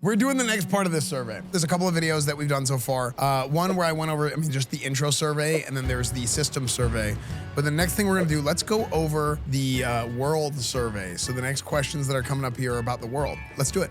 We're doing the next part of this survey. There's a couple of videos that we've done so far. One where I went over, just the intro survey, and then there's the system survey. But the next thing we're gonna do, let's go over the world survey. So the next questions that are coming up here are about the world. Let's do it.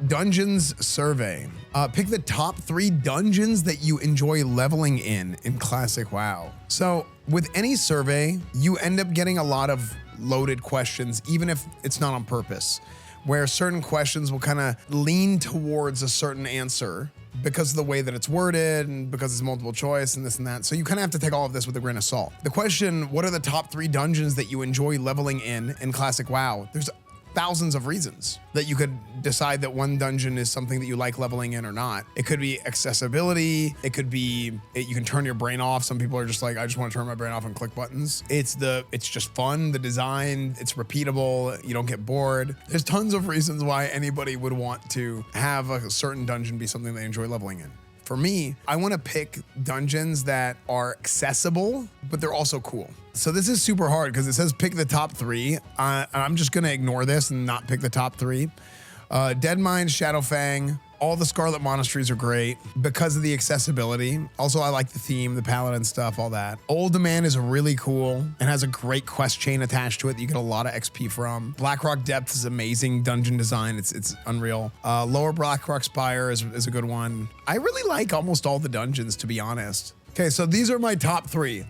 Dungeons survey. Pick the top 3 dungeons that you enjoy leveling in Classic WoW. So with any survey, you end up getting a lot of loaded questions, even if it's not on purpose, where certain questions will kind of lean towards a certain answer because of the way that it's worded and because it's multiple choice and this and that. So you kind of have to take all of this with a grain of salt. The question, what are the top 3 dungeons that you enjoy leveling in Classic WoW? There's thousands of reasons that you could decide that one dungeon is something that you like leveling in or not. It could be accessibility. It could be, you can turn your brain off. Some people are just like, I just want to turn my brain off and click buttons. It's just fun, the design, it's repeatable, you don't get bored. There's tons of reasons why anybody would want to have a certain dungeon be something they enjoy leveling in. For me, I want to pick dungeons that are accessible, but they're also cool. So this is super hard because it says pick the top 3. I'm just gonna ignore this and not pick the top 3. Deadmines, Shadowfang, all the Scarlet Monasteries are great because of the accessibility. Also, I like the theme, the Paladin stuff, all that. Old Demand is really cool and has a great quest chain attached to it that you get a lot of XP from. Blackrock Depth is amazing dungeon design. It's unreal. Lower Blackrock Spire is a good one. I really like almost all the dungeons, to be honest. Okay, so these are my top 3.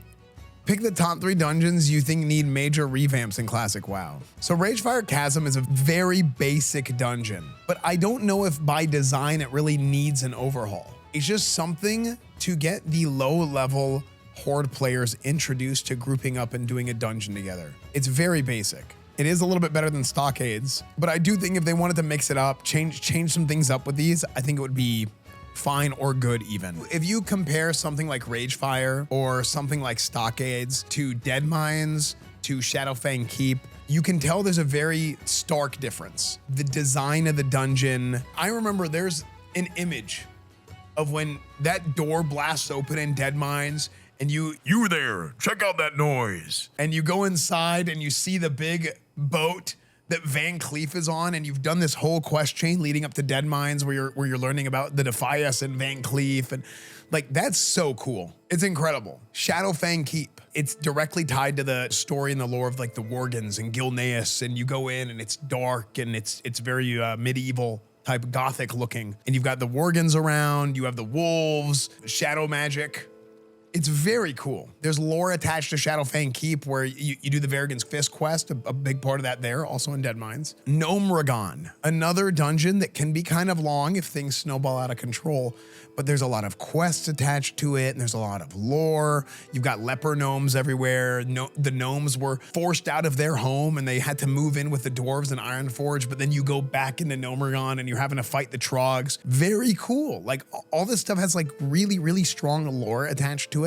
Pick the top 3 dungeons you think need major revamps in Classic WoW. So Ragefire Chasm is a very basic dungeon, but I don't know if by design it really needs an overhaul. It's just something to get the low-level Horde players introduced to grouping up and doing a dungeon together. It's very basic. It is a little bit better than Stockades, but I do think if they wanted to mix it up, change some things up with these, I think it would be fine or good even. If you compare something like Ragefire or something like Stockades to Deadmines to Shadowfang Keep, you can tell there's a very stark difference. The design of the dungeon. I remember there's an image of when that door blasts open in Deadmines and you there, check out that noise. And you go inside and you see the big boat that Van Cleef is on, and you've done this whole quest chain leading up to Deadmines where you're learning about the Defias and Van Cleef, and like that's so cool. It's incredible. Shadowfang Keep. It's directly tied to the story and the lore of like the Worgans and Gilneas, and you go in and it's dark and it's very medieval type gothic looking, and you've got the Worgans around, you have the wolves, shadow magic. It's very cool. There's lore attached to Shadowfang Keep where you do the Verrigan's Fist quest, a big part of that there, also in Deadmines. Gnome Ragon, another dungeon that can be kind of long if things snowball out of control, but there's a lot of quests attached to it and there's a lot of lore. You've got leper gnomes everywhere. The gnomes were forced out of their home and they had to move in with the dwarves in Ironforge, but then you go back into Gnome Ragon and you're having to fight the Trogs. Very cool. Like all this stuff has like really, really strong lore attached to it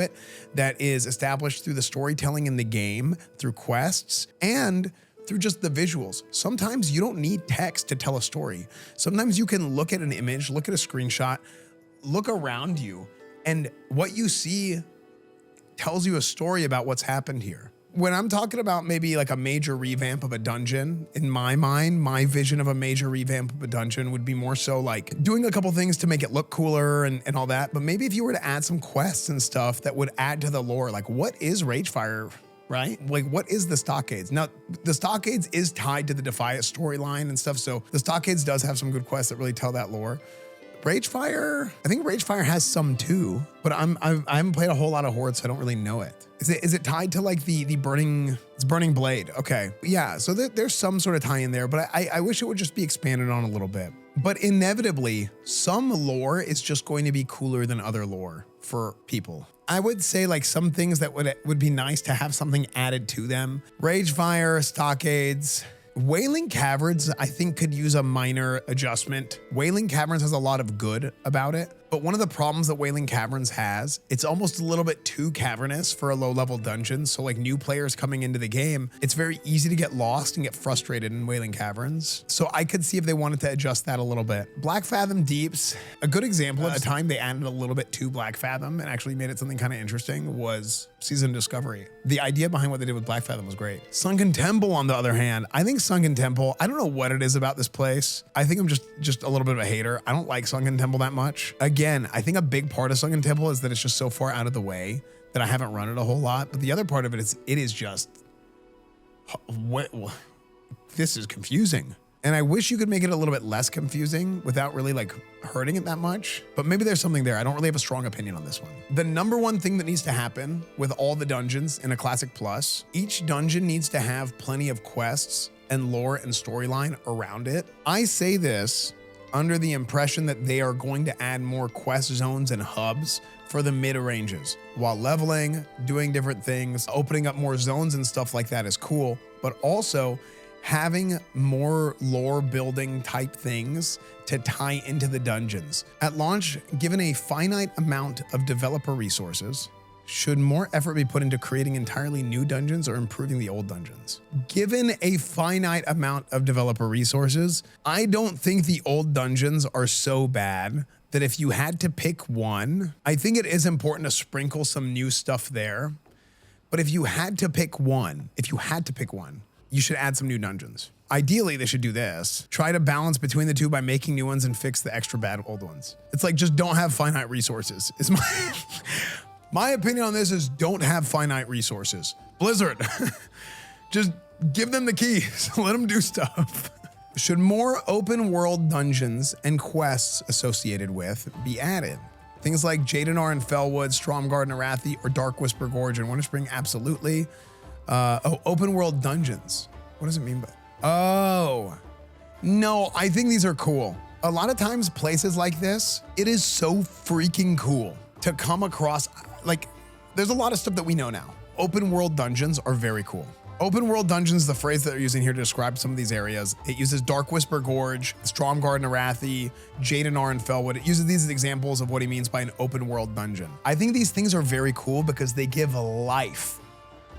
that is established through the storytelling in the game, through quests, and through just the visuals. Sometimes you don't need text to tell a story. Sometimes you can look at an image, look at a screenshot, look around you, and what you see tells you a story about what's happened here. When I'm talking about maybe like a major revamp of a dungeon, in my mind, my vision of a major revamp of a dungeon would be more so like doing a couple things to make it look cooler and all that. But maybe if you were to add some quests and stuff that would add to the lore, like what is Ragefire, right? Like what is the Stockades? Now, the Stockades is tied to the Defias storyline and stuff. So the Stockades does have some good quests that really tell that lore. Ragefire, I think Ragefire has some too, but I haven't played a whole lot of Horde, so I don't really know it. Is it tied to like the burning, it's Burning Blade? Okay, yeah, so there's some sort of tie in there, but I wish it would just be expanded on a little bit. But inevitably, some lore is just going to be cooler than other lore for people. I would say like some things that would be nice to have something added to them. Ragefire, Stockades, Wailing Caverns, I think could use a minor adjustment. Wailing Caverns has a lot of good about it, But one of the problems that Wailing Caverns has, it's almost a little bit too cavernous for a low-level dungeon. So like new players coming into the game, it's very easy to get lost and get frustrated in Wailing Caverns. So I could see if they wanted to adjust that a little bit. Black Fathom Deeps, a good example of a time they added a little bit to Black Fathom and actually made it something kind of interesting was Season Discovery. The idea behind what they did with Black Fathom was great. Sunken Temple, on the other hand, I think Sunken Temple, I don't know what it is about this place. I think I'm just a little bit of a hater. I don't like Sunken Temple that much. Again, I think a big part of Sunken Temple is that it's just so far out of the way that I haven't run it a whole lot. But the other part of it is, it is just, this is confusing. And I wish you could make it a little bit less confusing without really like hurting it that much. But maybe there's something there. I don't really have a strong opinion on this one. The number one thing that needs to happen with all the dungeons in a Classic Plus, each dungeon needs to have plenty of quests and lore and storyline around it. I say this under the impression that they are going to add more quest zones and hubs for the mid-ranges. While leveling, doing different things, opening up more zones and stuff like that is cool, but also having more lore building type things to tie into the dungeons. At launch, given a finite amount of developer resources, should more effort be put into creating entirely new dungeons or improving the old dungeons? Given a finite amount of developer resources, I don't think the old dungeons are so bad that if you had to pick one, I think it is important to sprinkle some new stuff there. But if you had to pick one, you should add some new dungeons. Ideally, they should do this. Try to balance between the two by making new ones and fix the extra bad old ones. It's like, just don't have finite resources. Is my opinion on this is don't have finite resources. Blizzard, just give them the keys. Let them do stuff. Should more open world dungeons and quests associated with be added? Things like Jadenar and Fellwood, Stromgarden, Arathi, or Dark Whisper Gorge and Winter Spring, absolutely. Open world dungeons. What does it mean by? Oh, no, I think these are cool. A lot of times places like this, it is so freaking cool to come across, like, there's a lot of stuff that we know now. Open world dungeons are very cool. Open world dungeons, the phrase that they're using here to describe some of these areas, it uses Dark Whisper Gorge, Stromgarden, Arathi, Jadenar, and Fellwood. It uses these as examples of what he means by an open world dungeon. I think these things are very cool because they give life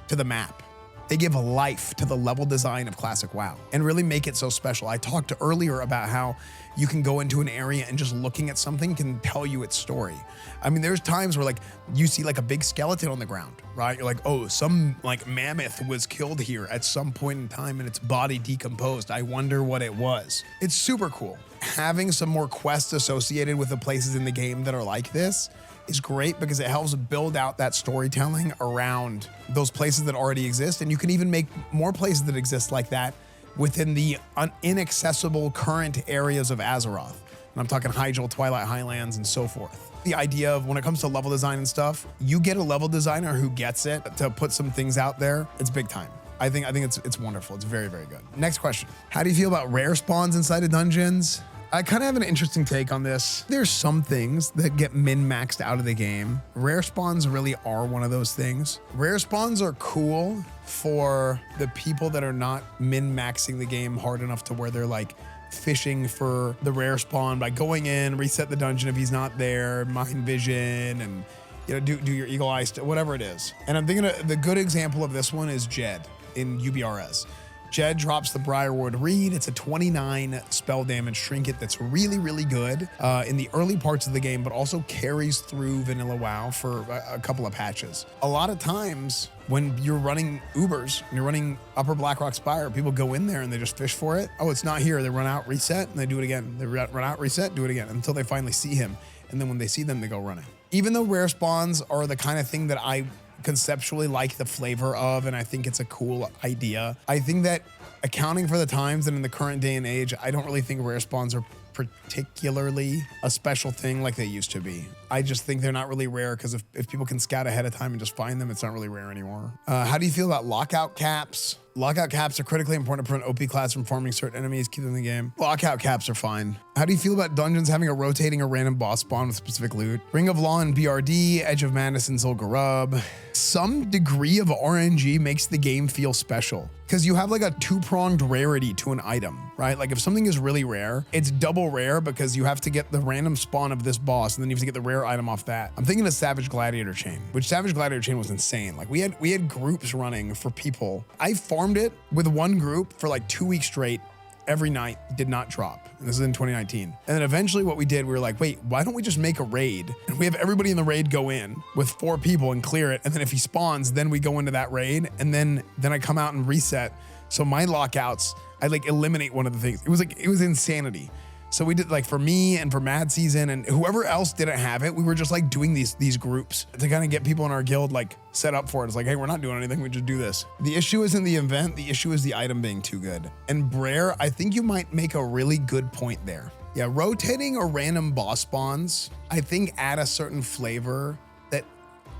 to the map. They give life to the level design of Classic WoW and really make it so special. I talked earlier about how you can go into an area and just looking at something can tell you its story. I mean, there's times where like you see like a big skeleton on the ground, right? You're like, oh, some like mammoth was killed here at some point in time and its body decomposed. I wonder what it was. It's super cool. Having some more quests associated with the places in the game that are like this is great because it helps build out that storytelling around those places that already exist. And you can even make more places that exist like that within the inaccessible current areas of Azeroth. And I'm talking Hyjal, Twilight Highlands, and so forth. The idea of when it comes to level design and stuff, you get a level designer who gets it to put some things out there, it's big time. I think it's wonderful. It's very, very good. Next question. How do you feel about rare spawns inside of dungeons? I kind of have an interesting take on this. There's some things that get min-maxed out of the game. Rare spawns really are one of those things. Rare spawns are cool for the people that are not min-maxing the game hard enough to where they're like fishing for the rare spawn by going in, reset the dungeon if he's not there, mind vision, and you know, do your eagle eye, whatever it is. And I'm thinking the good example of this one is Jed in UBRS. Jed drops the Briarwood Reed. It's a 29 spell damage trinket that's really, really good in the early parts of the game, but also carries through Vanilla WoW for a couple of patches. A lot of times when you're running Ubers and you're running Upper Blackrock Spire, people go in there and they just fish for it. Oh, it's not here. They run out, reset, and they do it again. They run out, reset, do it again until they finally see him. And then when they see them, they go running. Even though rare spawns are the kind of thing that I conceptually like the flavor of, and I think it's a cool idea, I think that accounting for the times and in the current day and age, I don't really think rare spawns are particularly a special thing like they used to be. I just think they're not really rare because if people can scout ahead of time and just find them, it's not really rare anymore. How do you feel about lockout caps? Lockout caps are critically important to prevent OP class from farming certain enemies, keep them in the game. Lockout caps are fine. How do you feel about dungeons having a rotating or random boss spawn with specific loot? Ring of Law and BRD, Edge of Madness and Zul'Gurub. Some degree of RNG makes the game feel special. because you have like a two-pronged rarity to an item, right? Like if something is really rare, it's double rare because you have to get the random spawn of this boss and then you have to get the rare item off that. I'm thinking of Savage Gladiator Chain, which Savage Gladiator Chain was insane. Like we had groups running for people. I farmed it with one group for like 2 weeks straight. Every night, did not drop. And this is in 2019. And then eventually what we did, we were like, wait, why don't we just make a raid? And we have everybody in the raid go in with 4 people and clear it. And then if he spawns, then we go into that raid. And then I come out and reset. So my lockouts, I like eliminate one of the things. It was insanity. So we did like for me and for Mad Season and whoever else didn't have it, we were just like doing these groups to kind of get people in our guild like set up for it. It's like, hey, we're not doing anything, we just do this. The issue isn't the event, the issue is the item being too good. And Brer, I think you might make a really good point there. Yeah, rotating or random boss spawns, I think add a certain flavor that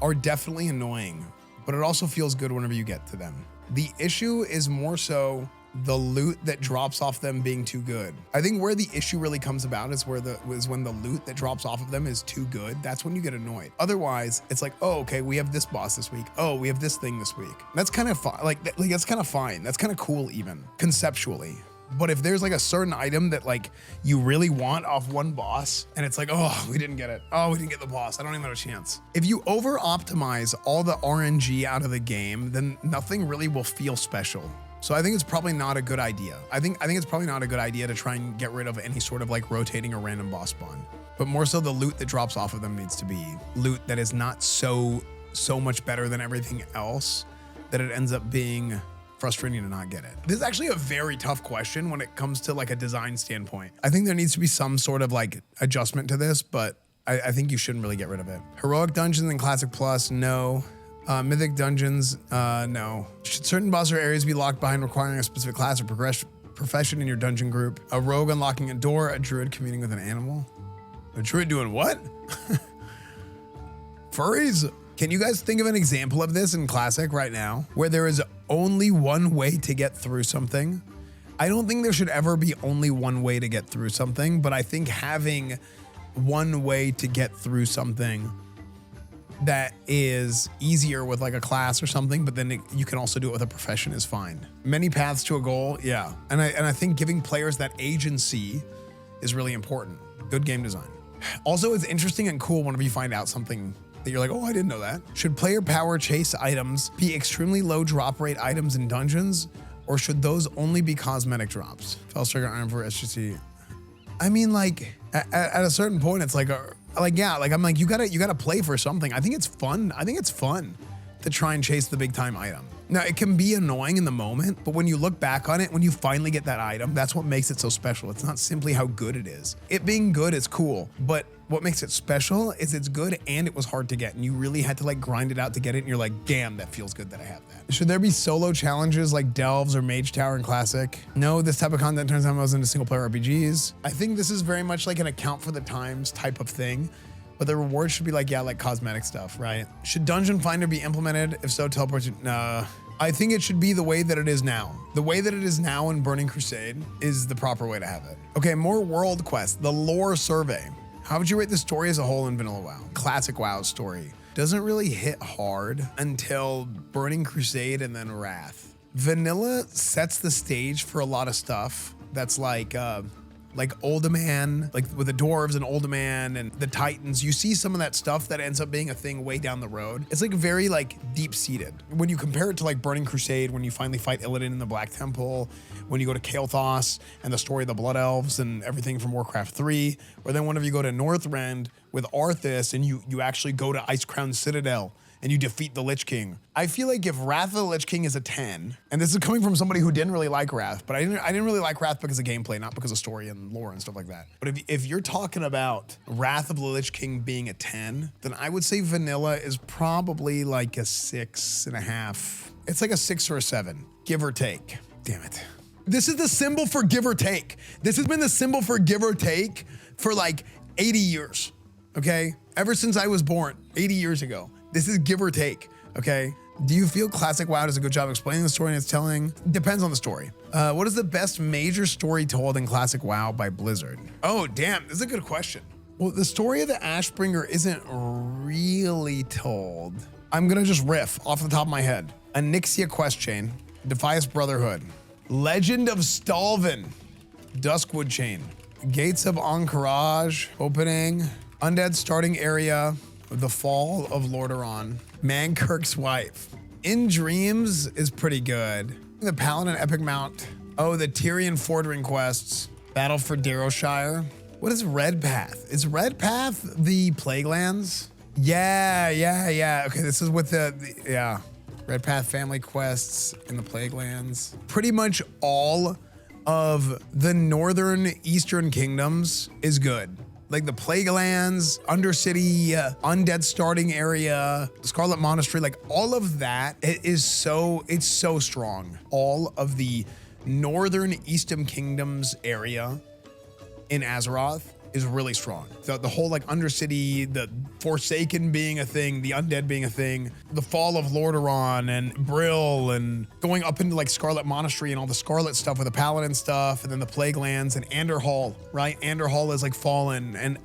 are definitely annoying, but it also feels good whenever you get to them. The issue is more so the loot that drops off them being too good. I think where the issue really comes about is when the loot that drops off of them is too good. That's when you get annoyed. Otherwise, it's like, oh, okay, we have this boss this week. Oh, we have this thing this week. That's kind of fine. Like that's kind of fine. That's kind of cool even conceptually. But if there's like a certain item that like you really want off one boss and it's like, oh, we didn't get it. Oh, we didn't get the boss. I don't even have a chance. If you over optimize all the RNG out of the game, then nothing really will feel special. So I think it's probably not a good idea. I think it's probably not a good idea to try and get rid of any sort of like rotating or random boss spawn. But more so the loot that drops off of them needs to be loot that is not so much better than everything else that it ends up being frustrating to not get it. This is actually a very tough question when it comes to like a design standpoint. I think there needs to be some sort of like adjustment to this, but I think you shouldn't really get rid of it. Heroic dungeons and Classic Plus, no. Mythic dungeons, no. Should certain boss or areas be locked behind requiring a specific class or profession in your dungeon group? A rogue unlocking a door, a druid communing with an animal? A druid doing what? Furries? Can you guys think of an example of this in Classic right now where there is only one way to get through something? I don't think there should ever be only one way to get through something, but I think having one way to get through something that is easier with like a class or something, but then you can also do it with a profession is fine. Many paths to a goal, yeah. And I think giving players that agency is really important. Good game design. Also, it's interesting and cool whenever you find out something that you're like, oh, I didn't know that. Should player power chase items be extremely low drop rate items in dungeons, or should those only be cosmetic drops? Fell Striker Iron for SGC. I mean, like at a certain point, it's like I'm like, you gotta play for something. I think it's fun. I think it's fun to try and chase the big time item. Now it can be annoying in the moment, but when you look back on it, when you finally get that item, that's what makes it so special. It's not simply how good it is. It being good is cool, but what makes it special is it's good and it was hard to get and you really had to like grind it out to get it and you're like, damn, that feels good that I have that. Should there be solo challenges like Delves or Mage Tower in Classic? No, this type of content turns MMOs into single player RPGs. I think this is very much like an account for the times type of thing, but the rewards should be like, yeah, like cosmetic stuff, right? Should Dungeon Finder be implemented? If so, teleport to, nah. I think it should be the way that it is now. The way that it is now in Burning Crusade is the proper way to have it. Okay, more world quests, the lore survey. How would you rate the story as a whole in Vanilla WoW? Classic WoW story doesn't really hit hard until Burning Crusade and then Wrath. Vanilla sets the stage for a lot of stuff that's like Uldaman, like with the dwarves and Uldaman and the Titans. You see some of that stuff that ends up being a thing way down the road. It's like very like deep seated. When you compare it to like Burning Crusade, when you finally fight Illidan in the Black Temple, when you go to Kael'thas and the story of the Blood Elves and everything from Warcraft 3, or then whenever you go to Northrend with Arthas and you actually go to Icecrown Citadel and you defeat the Lich King. I feel like if Wrath of the Lich King is a 10, and this is coming from somebody who didn't really like Wrath, but I didn't really like Wrath because of gameplay, not because of story and lore and stuff like that. But if you're talking about Wrath of the Lich King being a 10, then I would say Vanilla is probably like a 6.5. It's like a 6 or a 7, give or take. Damn it. This is the symbol for give or take. This has been the symbol for give or take for like 80 years, okay? Ever since I was born, 80 years ago. This is give or take, okay? Do you feel Classic WoW does a good job explaining the story and it's telling? Depends on the story. What is the best major story told in Classic WoW by Blizzard? Oh, damn, this is a good question. Well, the story of the Ashbringer isn't really told. I'm gonna just riff off the top of my head. Onyxia quest chain, Defias Brotherhood. Legend of Stalvin. Duskwood Chain. Gates of Encourage. Opening. Undead starting area. The Fall of Lordaeron. Mankirk's Wife. In Dreams is pretty good. The Paladin Epic Mount. Oh, the Tyrion Fordring quests. Battle for Darrowshire. What is Red Path? Is Red Path the Plaguelands? Yeah. Okay, this is with the Red Path family quests in the Plaguelands. Pretty much all of the northern eastern kingdoms is good. Like the Plaguelands, Undercity, Undead starting area, Scarlet Monastery, like all of that, it's so strong. All of the northern Eastern Kingdoms area in Azeroth is really strong. The whole like Undercity, the Forsaken being a thing, the Undead being a thing, the Fall of Lordaeron and Brill and going up into like Scarlet Monastery and all the Scarlet stuff with the Paladin stuff and then the Plaguelands and Anderhall, right? Anderhall is like fallen and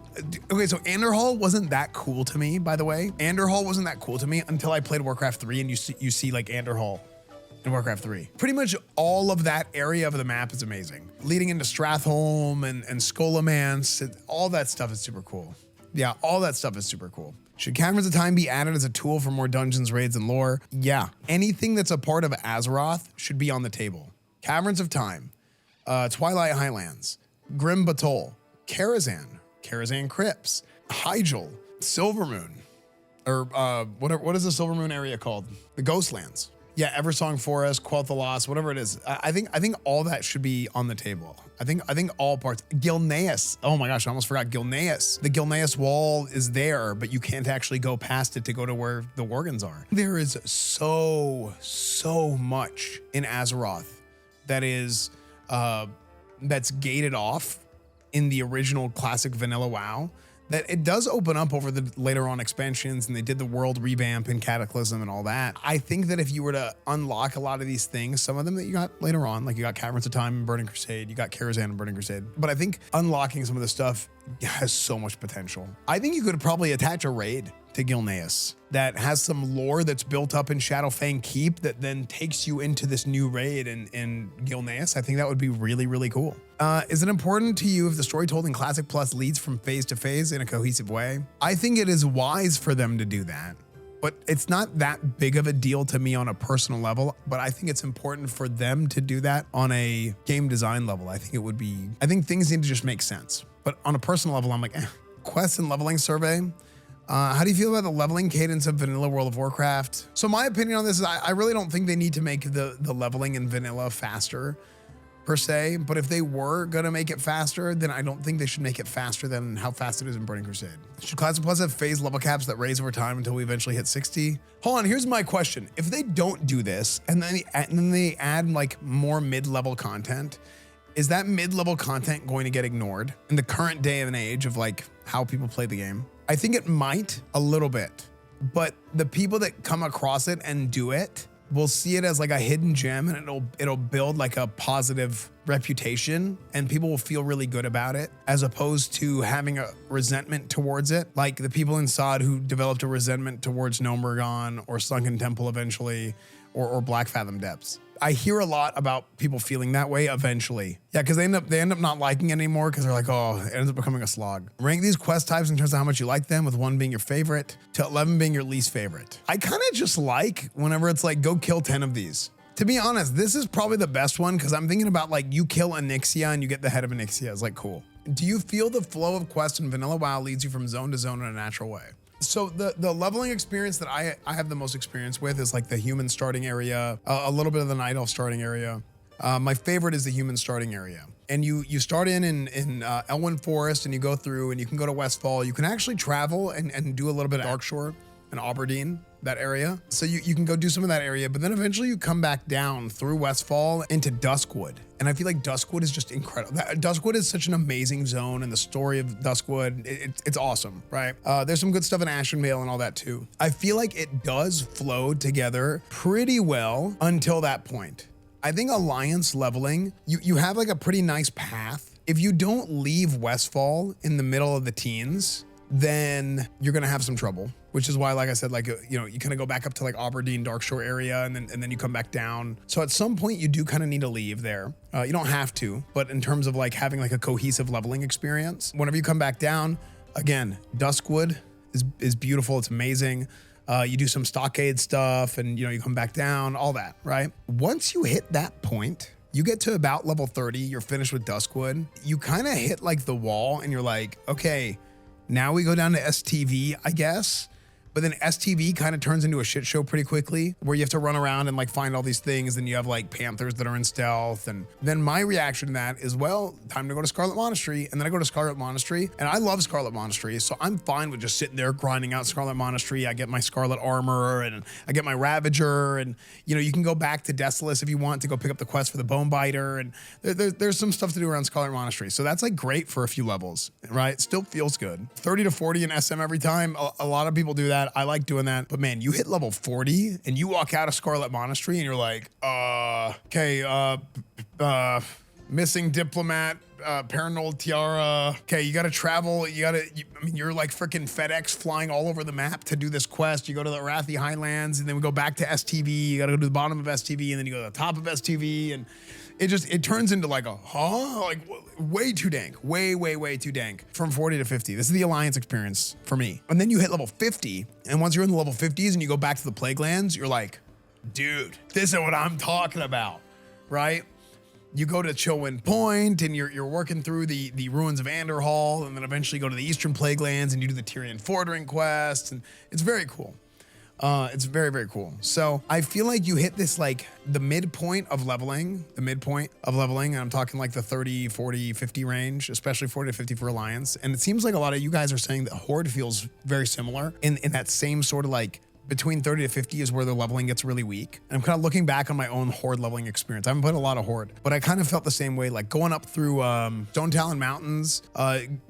okay, so Anderhall wasn't that cool to me, by the way. Anderhall wasn't that cool to me until I played Warcraft 3 and you see like Anderhall in Warcraft 3. Pretty much all of that area of the map is amazing. Leading into Stratholme and Skolamance, all that stuff is super cool. Yeah, all that stuff is super cool. Should Caverns of Time be added as a tool for more dungeons, raids, and lore? Yeah, anything that's a part of Azeroth should be on the table. Caverns of Time, Twilight Highlands, Grim Batol, Karazhan Crypts, Hyjal, Silvermoon, or what is the Silvermoon area called? The Ghostlands. Yeah, Eversong Forest, Quel'Tha Lost, whatever it is. I think all that should be on the table. I think all parts. Gilneas. Oh my gosh, I almost forgot Gilneas. The Gilneas wall is there, but you can't actually go past it to go to where the Worgans are. There is so much in Azeroth that is that's gated off in the original classic vanilla WoW. That it does open up over the later on expansions, and they did the world revamp and Cataclysm and all that. I think that if you were to unlock a lot of these things, some of them that you got later on, like you got Caverns of Time and Burning Crusade, you got Karazhan and Burning Crusade, but I think unlocking some of this stuff has so much potential. I think you could probably attach a raid to Gilneas that has some lore that's built up in Shadowfang Keep that then takes you into this new raid in Gilneas. I think that would be really, really cool. Is it important to you if the story told in Classic Plus leads from phase to phase in a cohesive way? I think it is wise for them to do that, but it's not that big of a deal to me on a personal level, but I think it's important for them to do that on a game design level. I think things need to just make sense. But on a personal level, I'm like, Quest and leveling survey. How do you feel about the leveling cadence of vanilla World of Warcraft? So my opinion on this is I really don't think they need to make the leveling in vanilla faster per se, but if they were gonna make it faster, then I don't think they should make it faster than how fast it is in Burning Crusade. Should Classic Plus have phase level caps that raise over time until we eventually hit 60? Hold on, here's my question. If they don't do this and then they add like more mid-level content, is that mid-level content going to get ignored in the current day and age of like how people play the game? I think it might a little bit, but the people that come across it and do it will see it as like a hidden gem, and it'll build like a positive reputation, and people will feel really good about it, as opposed to having a resentment towards it. Like the people in Sod who developed a resentment towards Gnomeregan or Sunken Temple eventually, or Black Fathom Depths. I hear a lot about people feeling that way eventually. Yeah, because they end up not liking it anymore because they're like, oh, it ends up becoming a slog. Rank these quest types in terms of how much you like them, with 1 being your favorite to 11 being your least favorite. I kind of just like whenever it's like, go kill 10 of these. To be honest, this is probably the best one because I'm thinking about like, you kill Onyxia and you get the head of Onyxia. It's like, cool. Do you feel the flow of quests in vanilla WoW leads you from zone to zone in a natural way? So the leveling experience that I have the most experience with is like the human starting area, a little bit of the night elf starting area. My favorite is the human starting area. And you start in Elwyn Forest and you go through and you can go to Westfall. You can actually travel and do a little bit of Darkshore and Aberdeen, that area. So you can go do some of that area, but then eventually you come back down through Westfall into Duskwood. And I feel like Duskwood is just incredible. Duskwood is such an amazing zone, and the story of Duskwood, it's awesome, right? There's some good stuff in Ashenvale and all that too. I feel like it does flow together pretty well until that point. I think Alliance leveling, you have like a pretty nice path. If you don't leave Westfall in the middle of the teens, then you're gonna have some trouble which is why, like I said, like, you know, you kind of go back up to like Aberdeen, Darkshore area, and then you come back down. So at some point you do kind of need to leave there. You don't have to, but in terms of like having like a cohesive leveling experience, whenever you come back down, again, Duskwood is beautiful. It's amazing. You do some stockade stuff and, you know, you come back down, all that, right? Once you hit that point, you get to about level 30, you're finished with Duskwood. You kind of hit like the wall and you're like, okay, now we go down to STV, I guess. But then STV kind of turns into a shit show pretty quickly, where you have to run around and like find all these things, and you have like panthers that are in stealth. And then my reaction to that is, well, time to go to Scarlet Monastery. And then I go to Scarlet Monastery, and I love Scarlet Monastery, so I'm fine with just sitting there grinding out Scarlet Monastery. I get my Scarlet Armor, and I get my Ravager, and you know, you can go back to Desolace if you want to go pick up the quest for the Bone Biter, and there's some stuff to do around Scarlet Monastery. So that's like great for a few levels, right? Still feels good. 30 to 40 in SM every time. A lot of people do that. I like doing that, but man, you hit level 40 and you walk out of Scarlet Monastery and you're like, okay, missing diplomat, Paranoid Tiara. Okay, you gotta travel. I mean, you're like freaking FedEx flying all over the map to do this quest. You go to the Arathi Highlands, and then we go back to STV. You gotta go to the bottom of STV, and then you go to the top of STV, and it turns into like a, like way too dank, way too dank from 40 to 50. This is the Alliance experience for me. And then you hit level 50, and once you're in the level 50s and you go back to the Plague Lands, you're like, dude, this is what I'm talking about, right? You go to Chillwind Point and you're working through the ruins of Anderhall, and then eventually go to the Eastern Plague Lands and you do the Tyrian Fordring quest, and it's very cool. It's very cool. So I feel like you hit this, like the midpoint of leveling, and I'm talking like the 30, 40, 50 range, especially 40 to 50 for Alliance. And it seems like a lot of you guys are saying that Horde feels very similar in that same sort of like, between 30 to 50 is where the leveling gets really weak. And I'm kind of looking back on my own Horde leveling experience. I haven't played a lot of Horde, but I kind of felt the same way, like going up through Stone Talon Mountains,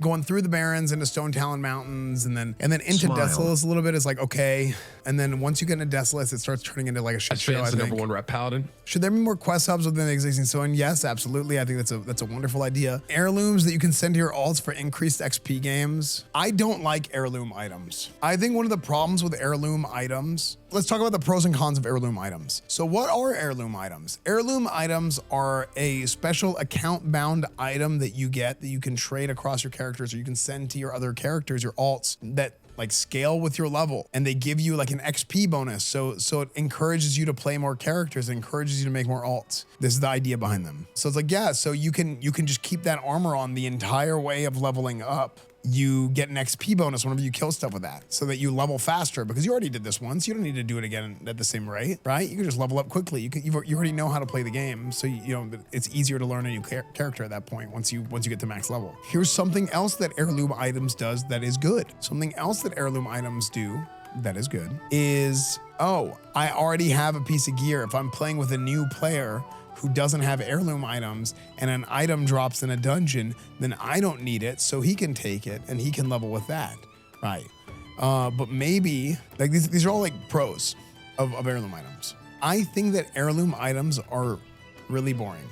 going through the Barrens into Stone Talon Mountains, and then into Desolace a little bit is like, okay. And then once you get into Desolace, it starts turning into like a shit show, I think. The number one rep paladin. Should there be more quest hubs within the existing zone? Yes, absolutely. I think that's a wonderful idea. Heirlooms that you can send to your alts for increased XP games. I don't like heirloom items. I think one of the problems with heirloom items, let's talk about the pros and cons of heirloom items. So what are heirloom items? Heirloom items are a special account bound item that you get that you can trade across your characters, or you can send to your other characters, your alts, that like scale with your level, and they give you like an XP bonus. So it encourages you to play more characters, it encourages you to make more alts. This is the idea behind them. So it's like, yeah, so you can just keep that armor on the entire way of leveling up. You get an XP bonus whenever you kill stuff with that, so that you level faster, because you already did this once. You don't need to do it again at the same rate, right? You can just level up quickly. You already know how to play the game, so you know it's easier to learn a new character at that point once you get to max level. Here's something else that heirloom items does that is good. Something else that heirloom items do that is good is, oh, I already have a piece of gear. If I'm playing with a new player who doesn't have heirloom items and an item drops in a dungeon, then I don't need it, so he can take it and he can level with that, right? But maybe, like these are all like pros of heirloom items. I think that heirloom items are really boring.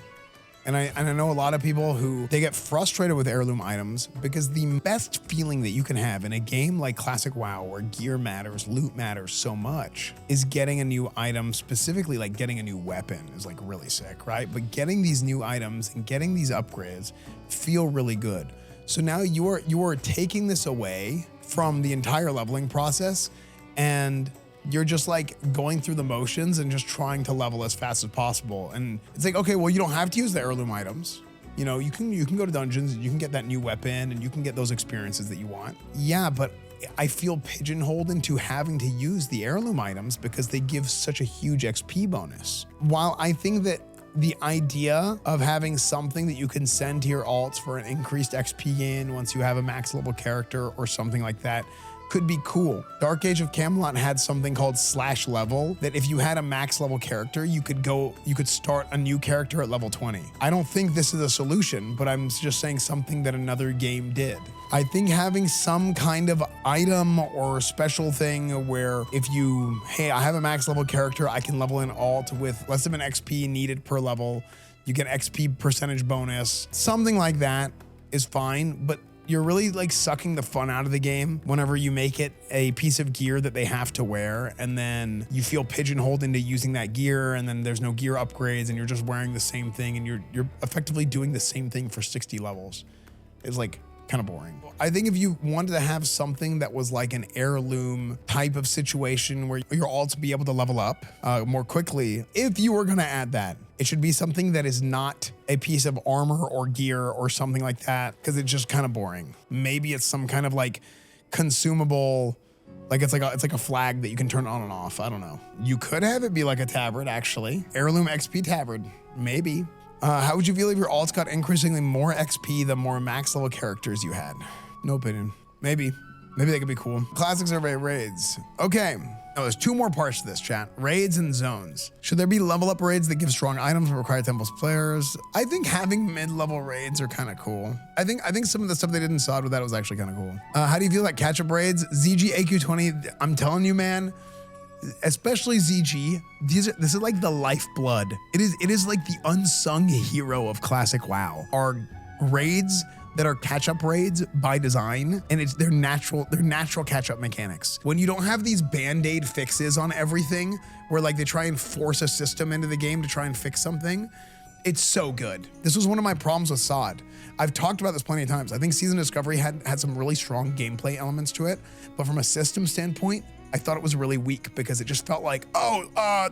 And I know a lot of people who, they get frustrated with heirloom items, because the best feeling that you can have in a game like Classic WoW, where gear matters, loot matters so much, is getting a new item. Specifically, like getting a new weapon is like really sick, right? But getting these new items and getting these upgrades feel really good. So now you are taking this away from the entire leveling process, and you're just like going through the motions and just trying to level as fast as possible. And it's like, okay, well, you don't have to use the heirloom items. You know, you can go to dungeons and you can get that new weapon and you can get those experiences that you want. Yeah, but I feel pigeonholed into having to use the heirloom items because they give such a huge XP bonus. While I think that the idea of having something that you can send to your alts for an increased XP gain once you have a max level character or something like that could be cool. Dark Age of Camelot had something called /level, that if you had a max level character, you could start a new character at level 20. I don't think this is a solution, but I'm just saying something that another game did. I think having some kind of item or special thing where if you, hey, I have a max level character, I can level an alt with less of an XP needed per level, you get XP percentage bonus, something like that is fine, but you're really like sucking the fun out of the game whenever you make it a piece of gear that they have to wear, and then you feel pigeonholed into using that gear, and then there's no gear upgrades, and you're just wearing the same thing, and you're effectively doing the same thing for 60 levels. It's like kind of boring. I think if you wanted to have something that was like an heirloom type of situation where you're all to be able to level up more quickly, if you were gonna add that, it should be something that is not a piece of armor or gear or something like that, because it's just kind of boring. Maybe it's some kind of like consumable, like it's like a flag that you can turn on and off. I don't know. You could have it be like a tabard, actually. Heirloom XP tabard, maybe. How would you feel if your alts got increasingly more XP the more max level characters you had? No opinion. Maybe they could be cool. Classic survey raids. Okay. Now there's 2 more parts to this, chat. Raids and zones. Should there be level up raids that give strong items and require temples players? I think having mid-level raids are kind of cool. I think some of the stuff they did in SOD with that was actually kind of cool. How do you feel about catch-up raids? ZG AQ20, I'm telling you, man, especially ZG, this is like the lifeblood. It is like the unsung hero of classic WoW. Are raids that are catch-up raids by design, and they're natural catch-up mechanics. When you don't have these band-aid fixes on everything, where like they try and force a system into the game to try and fix something, it's so good. This was one of my problems with SOD. I've talked about this plenty of times. I think Season Discovery had some really strong gameplay elements to it, but from a system standpoint, I thought it was really weak because it just felt like,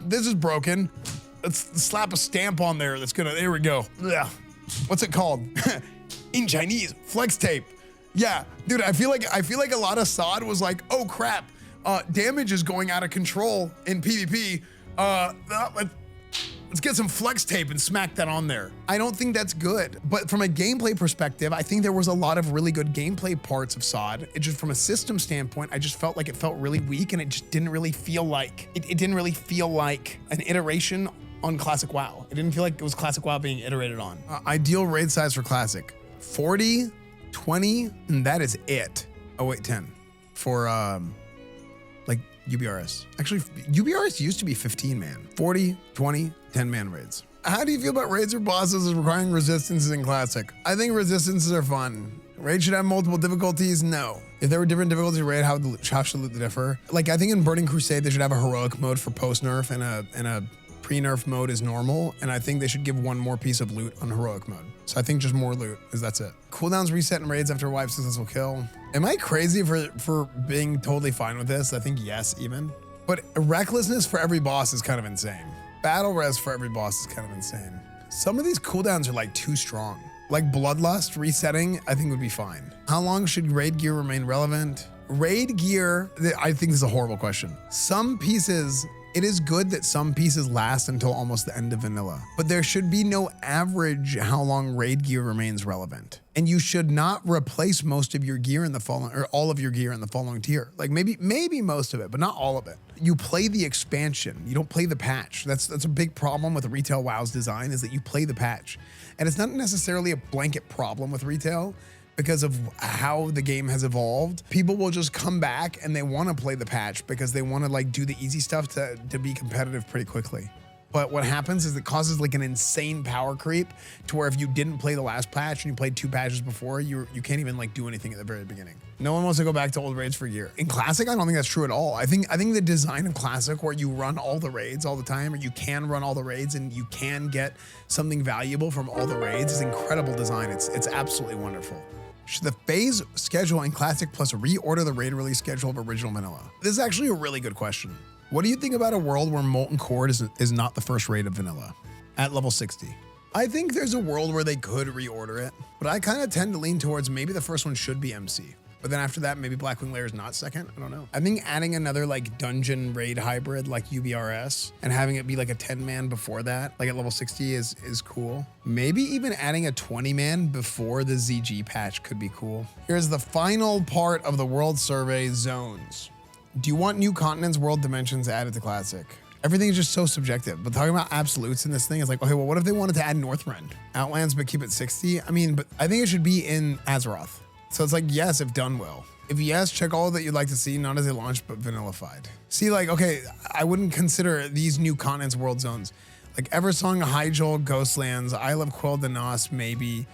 this is broken. Let's slap a stamp on there that's gonna, there we go. Ugh. What's it called? In Chinese, flex tape. Yeah, dude, I feel like a lot of SOD was like, oh crap, damage is going out of control in PvP. Let's get some flex tape and smack that on there. I don't think that's good. But from a gameplay perspective, I think there was a lot of really good gameplay parts of SOD. It just, from a system standpoint, I just felt like it felt really weak, and it just didn't really feel like, it didn't really feel like an iteration on Classic WoW. It didn't feel like it was Classic WoW being iterated on. Ideal raid size for Classic. 40, 20, and that is it. Oh wait, 10 for like UBRS. Actually, UBRS used to be 15 man. 40, 20, 10 man raids. How do you feel about raids or bosses as requiring resistances in Classic? I think resistances are fun. Raid should have multiple difficulties? No. If there were different difficulties of raid, how should loot differ? Like, I think in Burning Crusade, they should have a heroic mode for post-nerf and a pre-nerf mode is normal, and I think they should give one more piece of loot on heroic mode. So I think just more loot, because that's it. Cooldowns reset in raids after a wipe successful kill. Am I crazy for being totally fine with this? I think yes, even. But recklessness for every boss is kind of insane. Battle res for every boss is kind of insane. Some of these cooldowns are like too strong. Like Bloodlust resetting, I think would be fine. How long should raid gear remain relevant? Raid gear, I think this is a horrible question. Some pieces, it is good that some pieces last until almost the end of vanilla, but there should be no average how long raid gear remains relevant. And you should not replace most of your gear in the following, or all of your gear in the following tier. Like maybe most of it, but not all of it. You play the expansion, you don't play the patch. That's a big problem with retail WoW's design, is that you play the patch. And it's not necessarily a blanket problem with retail, because of how the game has evolved. People will just come back and they want to play the patch because they want to like do the easy stuff to be competitive pretty quickly. But what happens is it causes like an insane power creep to where if you didn't play the last patch and you played 2 patches before, you can't even like do anything at the very beginning. No one wants to go back to old raids for gear. In Classic, I don't think that's true at all. I think the design of Classic, where you run all the raids all the time, or you can run all the raids and you can get something valuable from all the raids, is incredible design. It's absolutely wonderful. Should the phase schedule in Classic Plus reorder the raid release schedule of original vanilla? This is actually a really good question. What do you think about a world where Molten Cord is not the first raid of vanilla at level 60? I think there's a world where they could reorder it, but I kind of tend to lean towards maybe the first one should be MC. But then after that, maybe Blackwing Lair is not second. I don't know. I think adding another like dungeon raid hybrid like UBRS and having it be like a 10-man before that, like at level 60 is cool. Maybe even adding a 20-man before the ZG patch could be cool. Here's the final part of the world survey: zones. Do you want new continents, world dimensions added to Classic? Everything is just so subjective, but talking about absolutes in this thing is like, okay, well, what if they wanted to add Northrend? Outlands, but keep it 60? I mean, but I think it should be in Azeroth. So it's like, yes, if done well. If yes, check all that you'd like to see, not as a launch, but vanillafied. See, like, okay, I wouldn't consider these new continents world zones. Like Eversong, Hyjal, Ghostlands, Isle of Quel de Nos, maybe.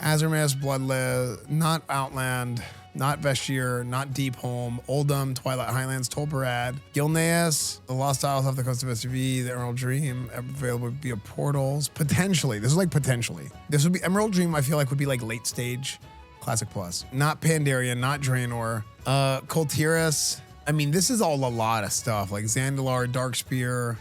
Azurmis, Bloodless, not Outland, not Vestir, not Deep Home, Oldham, Twilight Highlands, Tolbarad, Gilneas, the Lost Isles off the coast of SUV, the Emerald Dream, available via portals. Potentially, this is like potentially. This would be Emerald Dream, I feel like would be like late stage Classic Plus. Not Pandaria, not Draenor, Coltiris. I mean, this is all a lot of stuff like Zandalar, Darkspear,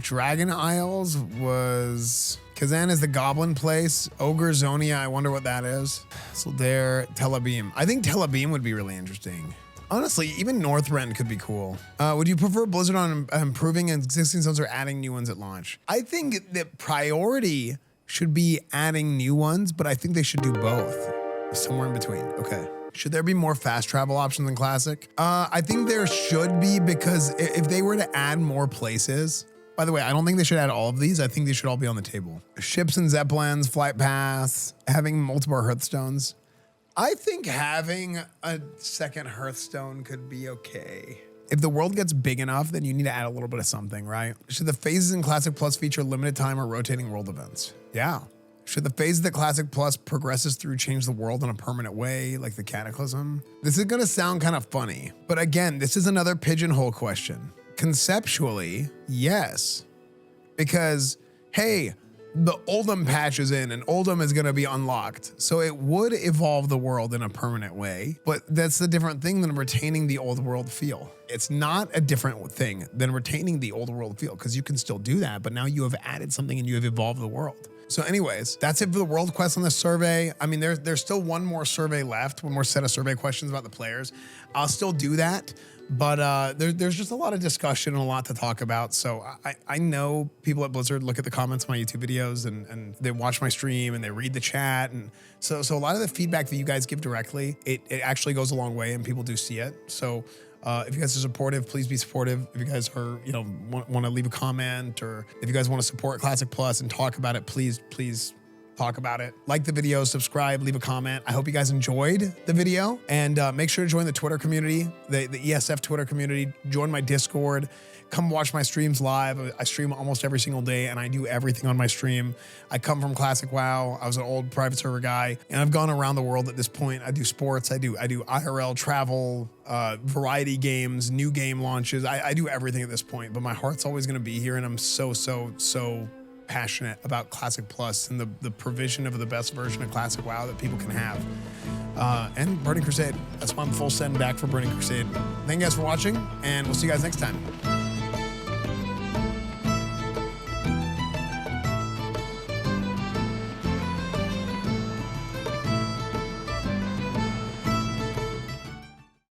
Dragon Isles was... Kazan is the goblin place. Ogre Zonia, I wonder what that is. So there, Telebeam. I think Telebeam would be really interesting. Honestly, even Northrend could be cool. Would you prefer Blizzard on improving existing zones or adding new ones at launch? I think that priority should be adding new ones, but I think they should do both. Somewhere in between, okay. Should there be more fast travel options in Classic? I think there should be, because if they were to add more places, by the way, I don't think they should add all of these. I think they should all be on the table. Ships and Zeppelins, flight paths, having multiple Hearthstones. I think having a second Hearthstone could be okay. If the world gets big enough, then you need to add a little bit of something, right? Should the phases in Classic Plus feature limited time or rotating world events? Yeah. Should the phases that Classic Plus progresses through change the world in a permanent way, like the Cataclysm? This is gonna sound kind of funny, but again, this is another pigeonhole question. Conceptually, yes, because hey, the Oldham patch is in and Oldham is going to be unlocked. So it would evolve the world in a permanent way, but that's a different thing than retaining the old world feel. It's not a different thing than retaining the old world feel, because you can still do that, but now you have added something and you have evolved the world. So anyways, that's it for the world quest on the survey. I mean, there's still one more survey left, one more set of survey questions about the players. I'll still do that. But there's just a lot of discussion and a lot to talk about. So I know people at Blizzard look at the comments of my YouTube videos and they watch my stream and they read the chat. And so a lot of the feedback that you guys give directly, it actually goes a long way and people do see it. So if you guys are supportive, please be supportive. If you guys are, you know, want to leave a comment, or if you guys want to support Classic Plus and talk about it, please talk about it. Like the video, subscribe, leave a comment. I hope you guys enjoyed the video, and make sure to join the Twitter community, the ESF Twitter community. Join my Discord. Come watch my streams live. I stream almost every single day and I do everything on my stream. I come from Classic WoW. I was an old private server guy and I've gone around the world at this point. I do sports. I do IRL travel, variety games, new game launches. I do everything at this point, but my heart's always going to be here, and I'm so passionate about Classic Plus and the provision of the best version of Classic WoW that people can have. And Burning Crusade. That's why I'm full send back for Burning Crusade. Thank you guys for watching, and we'll see you guys next time.